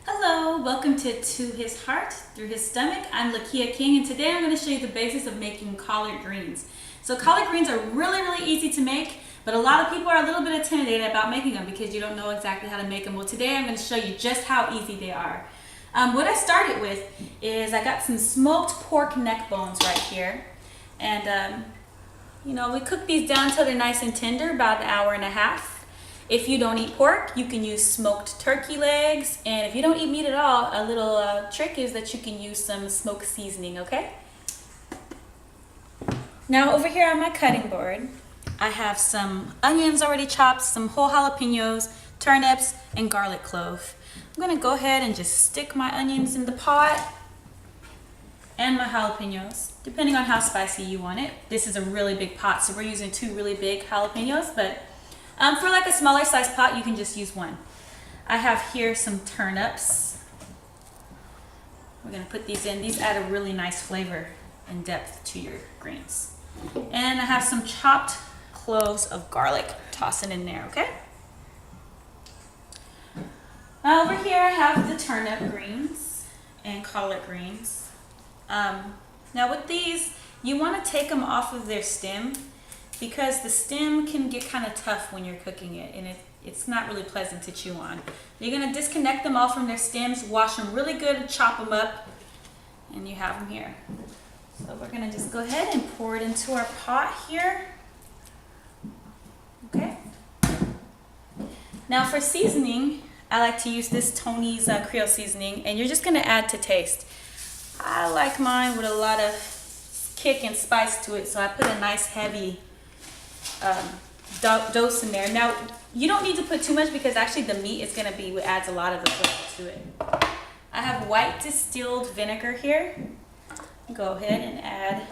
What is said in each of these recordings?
Hello, welcome to His Heart Through His Stomach. I'm Lakia King, and today I'm going to show you the basics of making collard greens. So collard greens are really easy to make, but a lot of people are a little bit intimidated about making them because you don't know exactly how to make them. Well, today I'm going to show you just how easy they are. What I started with is I got some smoked pork neck bones right here, and we cook these down until they're nice and tender, about an hour and a half. If you don't eat pork, you can use smoked turkey legs. And if you don't eat meat at all, a little trick is that you can use some smoked seasoning, okay? Now over here on my cutting board, I have some onions already chopped, some whole jalapenos, turnips, and garlic clove. I'm gonna go ahead and just stick my onions in the pot and my jalapenos, depending on how spicy you want it. This is a really big pot, so we're using 2 really big jalapenos, but for like a smaller size pot, you can just use 1. I have here some turnips. We're gonna put these in. These add a really nice flavor and depth to your greens. And I have some chopped cloves of garlic. Tossing in there, okay? Over here I have the turnip greens and collard greens. Now with these, you wanna take them off of their stem, because the stem can get kind of tough when you're cooking it, and it's not really pleasant to chew on. You're going to disconnect them all from their stems, wash them really good, and chop them up, and you have them here. So we're going to just go ahead and pour it into our pot here. Okay. Now for seasoning, I like to use this Tony's Creole seasoning, and you're just going to add to taste. I like mine with a lot of kick and spice to it, so I put a nice heavy dose in there. Now you don't need to put too much because actually the meat is going to be what adds a lot of the flavor to it. I have white distilled vinegar here. Go ahead and add,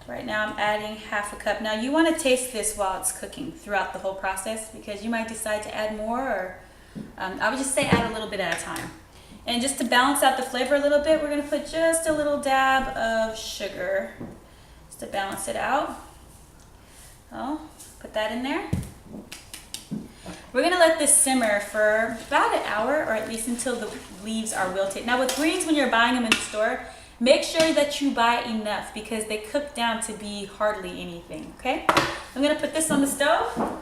right now I'm adding ½ a cup. Now you want to taste this while it's cooking throughout the whole process, because you might decide to add more, or I would just say add a little bit at a time. And just to balance out the flavor a little bit, we're going to put just a little dab of sugar just to balance it out. Oh, put that in there. We're gonna let this simmer for about an hour, or at least until the leaves are wilted. Now with greens, when you're buying them in the store, make sure that you buy enough because they cook down to be hardly anything, okay? I'm gonna put this on the stove.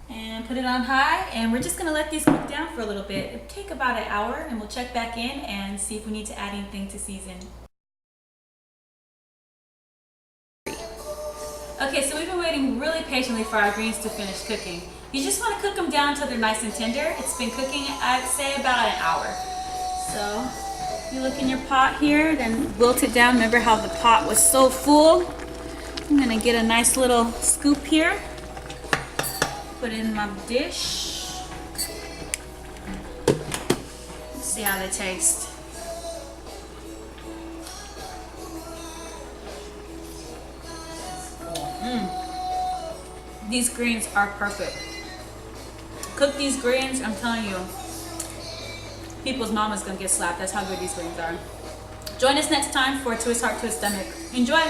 And put it on high, and we're just gonna let these cook down for a little bit. It'll take about an hour, and we'll check back in and see if we need to add anything to season. Okay, so we've been waiting really patiently for our greens to finish cooking. You just want to cook them down until they're nice and tender. It's been cooking, I'd say, about an hour. So you look in your pot here, then wilt it down. Remember how the pot was so full? I'm gonna get a nice little scoop here. Put it in my dish. Let's see how they taste. These greens are perfect. Cook these greens, I'm telling you, people's mama's gonna get slapped. That's how good these greens are. Join us next time for To His Heart, To His Stomach. Enjoy.